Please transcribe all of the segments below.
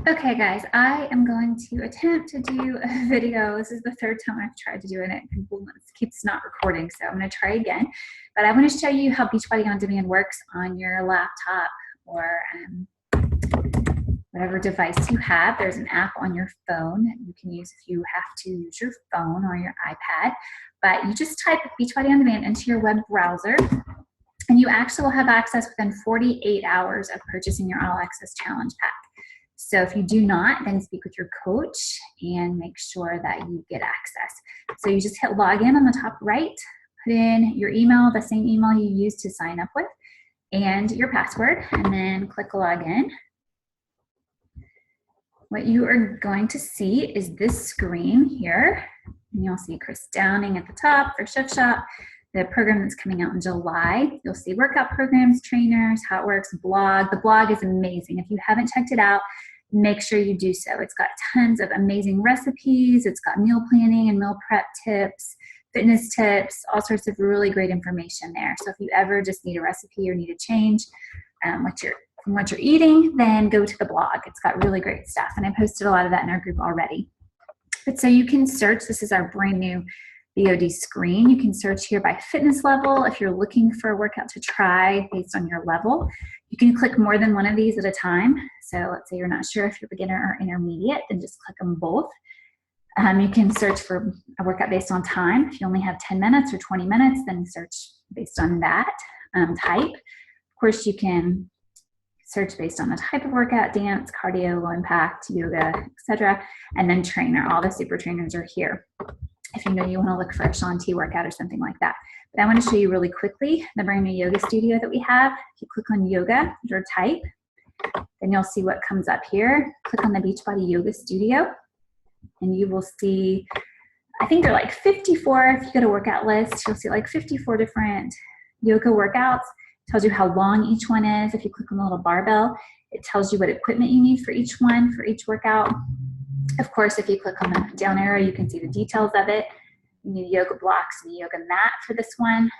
Okay guys, I am going to attempt to do a video. This is the third time I've tried to do it and it keeps not recording, so I'm going to try again. But I want to show you how Beachbody On Demand works on your laptop or whatever device you have. There's an app on your phone you can use if you have to use your phone or your iPad. But you just type Beachbody On Demand into your web browser and you actually will have access within 48 hours of purchasing your All Access Challenge Pack. So if you do not, then speak with your coach and make sure that you get access. So you just hit login on the top right, put in your email, the same email you used to sign up with, and your password, and then click login. What you are going to see is this screen here. And you'll see Chris Downing at the top for Chef Shop, the program that's coming out in July. You'll see workout programs, trainers, how it works, blog. The blog is amazing. If you haven't checked it out, make sure you do so. It's got tons of amazing recipes. It's got meal planning and meal prep tips, fitness tips, all sorts of really great information there. So if you ever just need a recipe or need a change from what you're eating, then go to the blog. It's got really great stuff. And I posted a lot of that in our group already. But so you can search, this is our brand new BOD screen. You can search here by fitness level if you're looking for a workout to try based on your level. You can click more than one of these at a time. So let's say you're not sure if you're beginner or intermediate, then just click them both. You can search for a workout based on time. If you only have 10 minutes or 20 minutes, then search based on that type. Of course, you can search based on the type of workout, dance, cardio, low impact, yoga, etc. And then trainer. All the super trainers are here if you know you want to look for a Shanti workout or something like that. But I want to show you really quickly the brand new yoga studio that we have. If you click on yoga or type, then you'll see what comes up here. Click on the Beachbody Yoga Studio and you will see, I think they're like 54, if you go to workout list, you'll see like 54 different yoga workouts. It tells you how long each one is. If you click on the little barbell, it tells you what equipment you need for each one, for each workout. Of course, if you click on the down arrow, you can see the details of it. You need yoga blocks and a yoga mat for this one.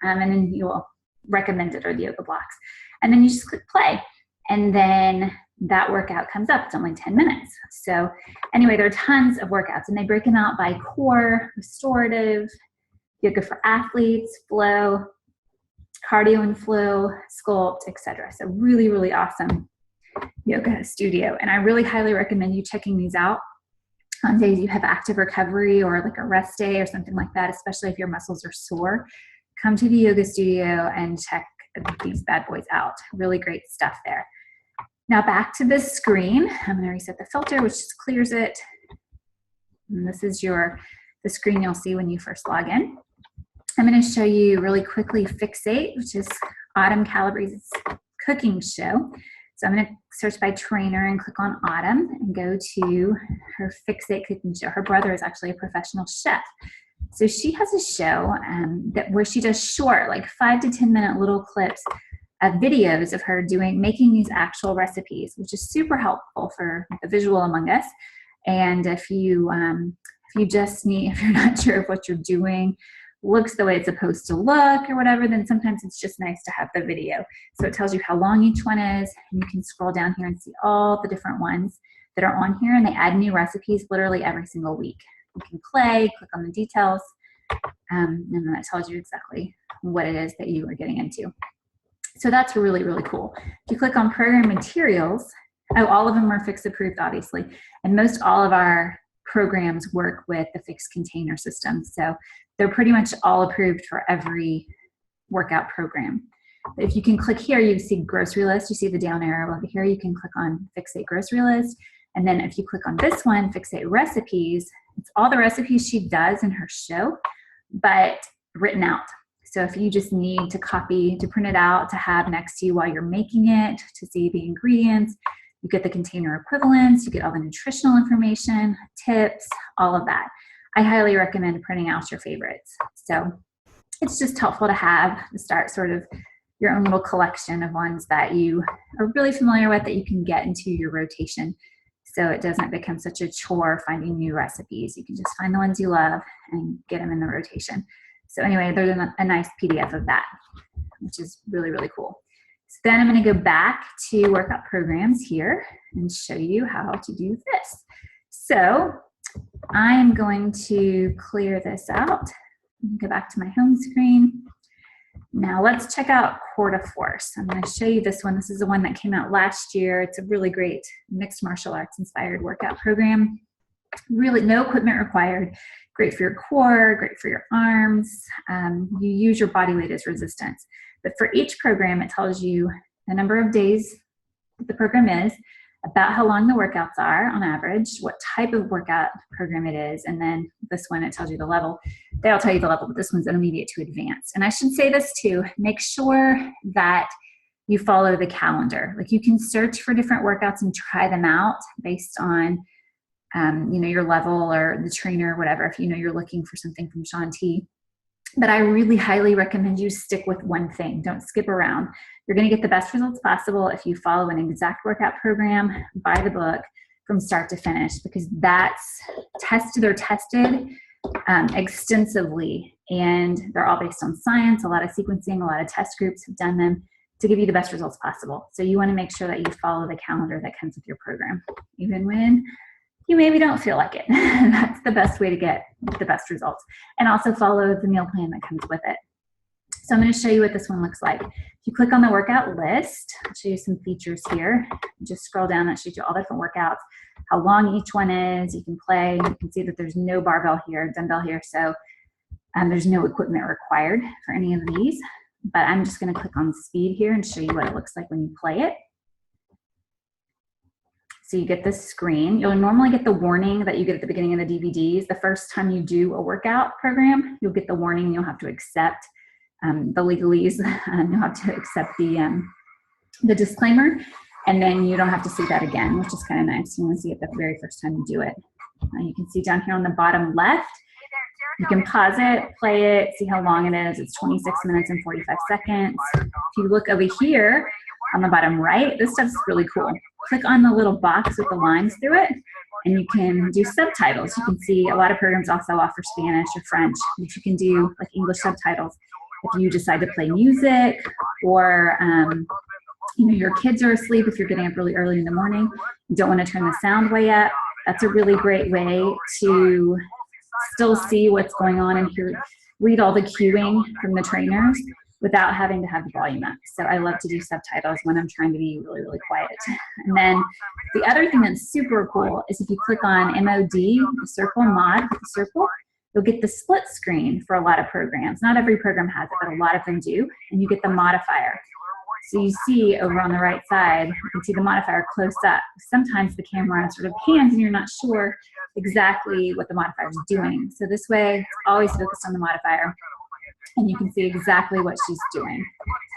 And then you will recommend it or the yoga blocks. And then you just click play. And then that workout comes up. It's only 10 minutes. So anyway, there are tons of workouts and they break them out by core, restorative, yoga for athletes, flow, cardio and flow, sculpt, etc. So really, really awesome yoga studio. And I really highly recommend you checking these out on days you have active recovery or like a rest day or something like that, especially if your muscles are sore. Come to the yoga studio and check these bad boys out. Really great stuff there. Now back to this screen. I'm going to reset the filter, which just clears it. And this is the screen you'll see when you first log in. I'm going to show you really quickly Fixate, which is Autumn Calabrese's cooking show. So I'm going to search by trainer and click on Autumn and go to her Fixate cooking show. Her brother is actually a professional chef. So she has a show where she does short, like 5 to 10 minute little clips of videos of her making these actual recipes, which is super helpful for the visual among us. And if you're not sure if what you're doing looks the way it's supposed to look or whatever, then sometimes it's just nice to have the video. So it tells you how long each one is, and you can scroll down here and see all the different ones that are on here, and they add new recipes literally every single week. You can play, click on the details, and then that tells you exactly what it is that you are getting into. So that's really, really cool. If you click on program materials, all of them are Fix approved, obviously, and most all of our programs work with the Fix container system. So they're pretty much all approved for every workout program. But if you can click here, you see grocery list. You see the down arrow over here. You can click on Fixate grocery list. And then if you click on this one, Fixate recipes, it's all the recipes she does in her show, but written out. So if you just need to print it out to have next to you while you're making it, to see the ingredients, you get the container equivalents, you get all the nutritional information, tips, all of that. I highly recommend printing out your favorites. So it's just helpful to have to start sort of your own little collection of ones that you are really familiar with that you can get into your rotation. So it doesn't become such a chore finding new recipes. You can just find the ones you love and get them in the rotation. So anyway, there's a nice PDF of that, which is really, really cool. So then I'm going to go back to workout programs here and show you how to do this. So I'm going to clear this out. Go back to my home screen. Now let's check out Core to Force. I'm going to show you this one. This is the one that came out last year. It's a really great mixed martial arts inspired workout program. Really no equipment required. Great for your core, great for your arms. You use your body weight as resistance. But for each program, it tells you the number of days that the program is, about how long the workouts are on average, what type of workout program it is, and then this one, it tells you the level. They all tell you the level, but this one's intermediate to advanced. And I should say this too, make sure that you follow the calendar. Like you can search for different workouts and try them out based on your level or the trainer or whatever, if you're looking for something from Shaun T. But I really highly recommend you stick with one thing. Don't skip around. You're going to get the best results possible if you follow an exact workout program by the book from start to finish, because that's tested extensively, and they're all based on science. A lot of sequencing, a lot of test groups have done them to give you the best results possible. So you want to make sure that you follow the calendar that comes with your program, even when you maybe don't feel like it. That's the best way to get the best results. And also follow the meal plan that comes with it. So I'm going to show you what this one looks like. If you click on the workout list, I'll show you some features here. Just scroll down, that shows you all different workouts, how long each one is. You can play. You can see that there's no barbell here, dumbbell here, so there's no equipment required for any of these. But I'm just going to click on speed here and show you what it looks like when you play it. So you get this screen. You'll normally get the warning that you get at the beginning of the DVDs. The first time you do a workout program, you'll get the warning. You'll have to accept the legalese. You'll have to accept the disclaimer, and then you don't have to see that again, which is kind of nice. You want to see it the very first time you do it. You can see down here on the bottom left, you can pause it, play it, see how long it is. It's 26 minutes and 45 seconds. If you look over here on the bottom right, this stuff's really cool. Click on the little box with the lines through it, and you can do subtitles. You can see a lot of programs also offer Spanish or French, which you can do like English subtitles. If you decide to play music, or your kids are asleep, if you're getting up really early in the morning, you don't want to turn the sound way up, that's a really great way to still see what's going on and read all the cueing from the trainers without having to have the volume up. So I love to do subtitles when I'm trying to be really, really quiet. And then the other thing that's super cool is if you click on MOD, the circle, mod, the circle, you'll get the split screen for a lot of programs. Not every program has it, but a lot of them do. And you get the modifier. So you see over on the right side, you can see the modifier close up. Sometimes the camera sort of pans and you're not sure exactly what the modifier is doing. So this way, it's always focused on the modifier, and you can see exactly what she's doing,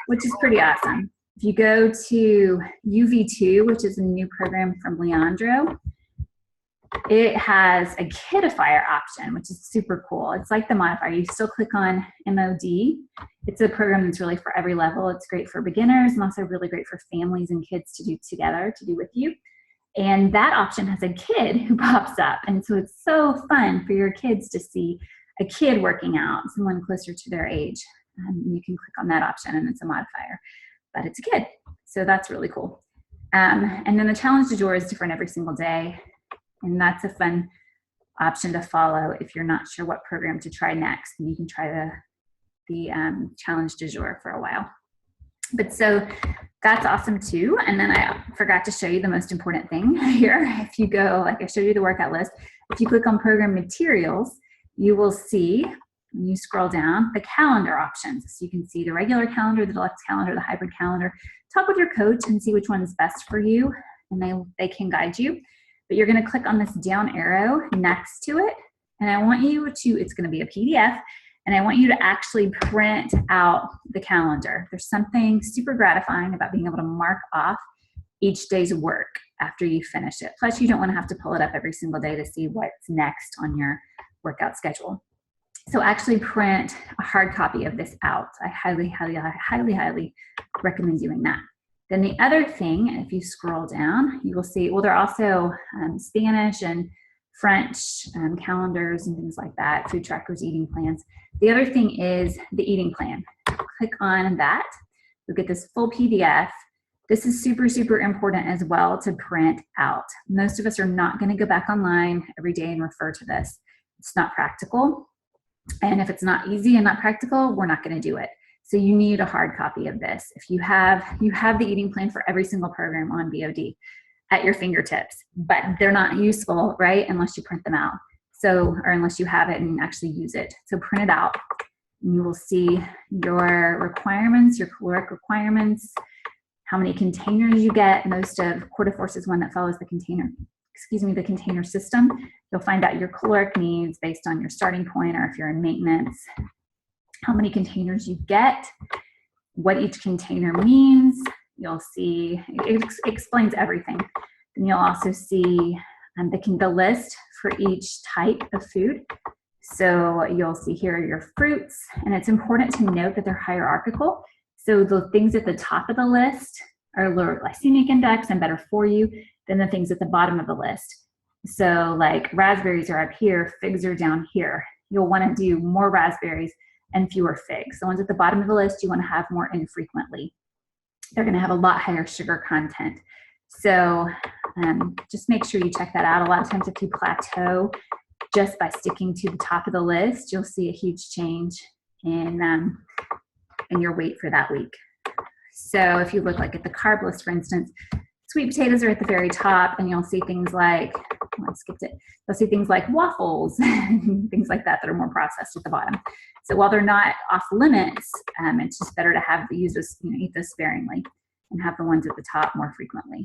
which is pretty awesome. If you go to UV2, which is a new program from Leandro, it has a kidifier option, which is super cool. It's like the modifier. You still click on MOD. It's a program that's really for every level. It's great for beginners and also really great for families and kids to do together, to do with you. And that option has a kid who pops up. And so it's so fun for your kids to see a kid working out, someone closer to their age. You can click on that option and it's a modifier, but it's a kid. So that's really cool. And then the challenge du jour is different every single day. And that's a fun option to follow if you're not sure what program to try next. And you can try the challenge du jour for a while. But so that's awesome too. And then I forgot to show you the most important thing here. If you go, like I showed you the workout list, if you click on program materials, you will see, when you scroll down, the calendar options. So you can see the regular calendar, the deluxe calendar, the hybrid calendar. Talk with your coach and see which one is best for you, and they can guide you. But you're going to click on this down arrow next to it, and I want you to, it's going to be a PDF, and I want you to actually print out the calendar. There's something super gratifying about being able to mark off each day's work after you finish it. Plus, you don't want to have to pull it up every single day to see what's next on your workout schedule. So actually print a hard copy of this out. I highly, highly, highly, highly recommend doing that. Then the other thing, if you scroll down, you will see, well, there are also Spanish and French calendars and things like that, food trackers, eating plans. The other thing is the eating plan. Click on that. You'll get this full PDF. This is super, super important as well to print out. Most of us are not going to go back online every day and refer to this. It's not practical. And if it's not easy and not practical, we're not going to do it. So you need a hard copy of this. If you have the eating plan for every single program on BOD at your fingertips, but they're not useful, right? Unless you print them out. So, or unless you have it and actually use it. So print it out. And you will see your requirements, your caloric requirements, how many containers you get. Most of Quarterforce is one that follows the container system. You'll find out your caloric needs based on your starting point, or if you're in maintenance, how many containers you get, what each container means. You'll see, it explains everything. And you'll also see the list for each type of food. So you'll see here your fruits, and it's important to note that they're hierarchical. So the things at the top of the list are lower glycemic index and better for you than the things at the bottom of the list. So like raspberries are up here, figs are down here. You'll want to do more raspberries and fewer figs. The ones at the bottom of the list, you want to have more infrequently. They're going to have a lot higher sugar content. So just make sure you check that out. A lot of times if you plateau just by sticking to the top of the list, you'll see a huge change in your weight for that week. So if you look like at the carb list, for instance, sweet potatoes are at the very top, and you'll see things like, oh, I skipped it. You'll see things like waffles, things like that are more processed at the bottom. So while they're not off limits, it's just better to eat those sparingly and have the ones at the top more frequently.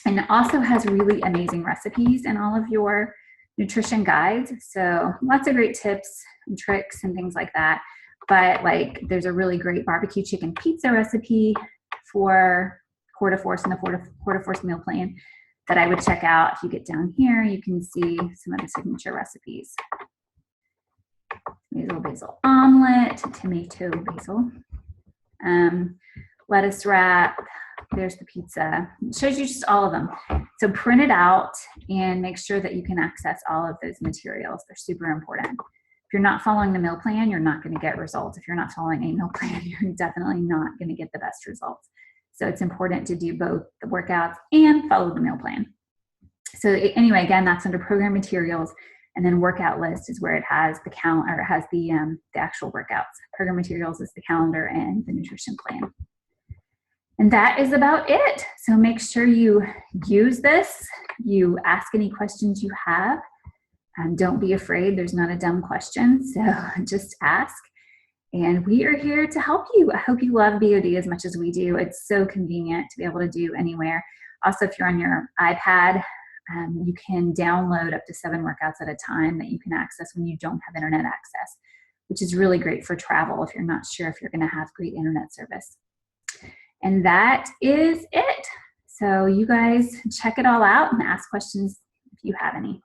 And it also has really amazing recipes in all of your nutrition guides. So lots of great tips and tricks and things like that. But like there's a really great barbecue chicken pizza recipe for Quarterforce and the Quarterforce meal plan that I would check out. If you get down here, you can see some of the signature recipes. Basil omelet, tomato basil, lettuce wrap. There's the pizza. It shows you just all of them. So print it out and make sure that you can access all of those materials. They're super important. If you're not following the meal plan, you're not going to get results. If you're not following a meal plan, you're definitely not going to get the best results. So it's important to do both the workouts and follow the meal plan. So anyway, again, that's under program materials, and then workout list is where it has the calendar, or it has the actual workouts. Program materials is the calendar and the nutrition plan. And that is about it. So make sure you use this. You ask any questions you have. Don't be afraid. There's not a dumb question. So just ask. And we are here to help you. I hope you love BOD as much as we do. It's so convenient to be able to do anywhere. Also, if you're on your iPad, you can download up to 7 workouts at a time that you can access when you don't have internet access, which is really great for travel if you're not sure if you're going to have great internet service. And that is it. So you guys check it all out and ask questions if you have any.